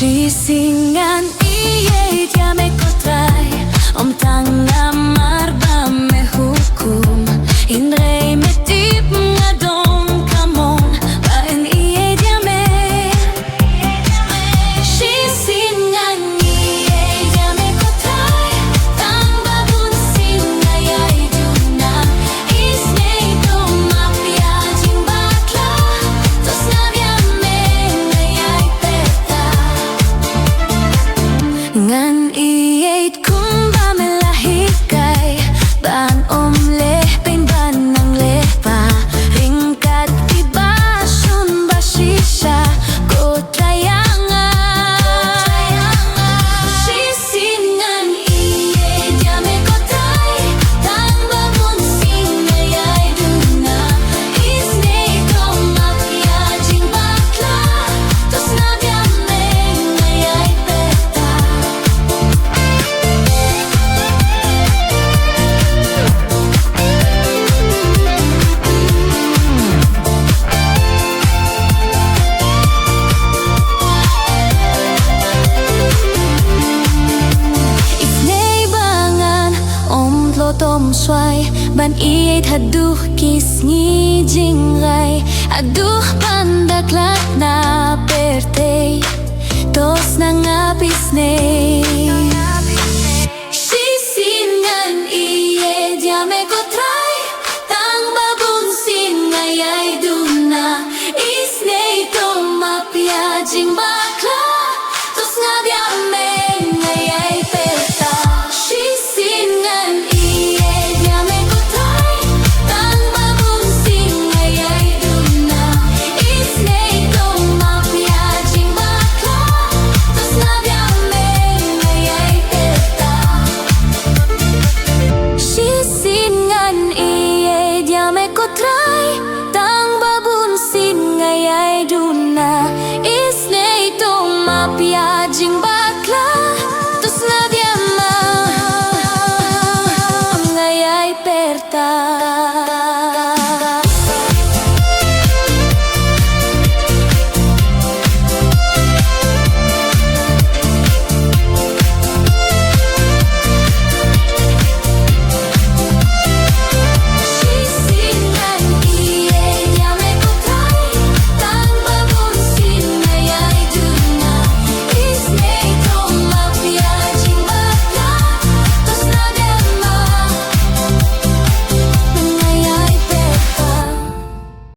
Sisingan iya'y diame ko try Om tanga marba me hukum Indrei me tip nga don kamon Baen iya'y diame Sisingan iya'y diame ko try Tang babun singaya'y duna Isnei to mapia jing bakla Tos nabiame ngaya'y peta Ngan iya'y kumba melahikay Ban omleh pain ban nang lepa Ringkat iba sun basisya Kotrayanga Sisingan iya'y diame kotay Tang babun singaya'y duna Isnei ko mapia jing bakla Tos nabiame ngaya'y peta Isnei bangan om tlotom sway Ban iya'y haduh kis ngi jingray Aduh pandaklat na pertay Tos nangapis ne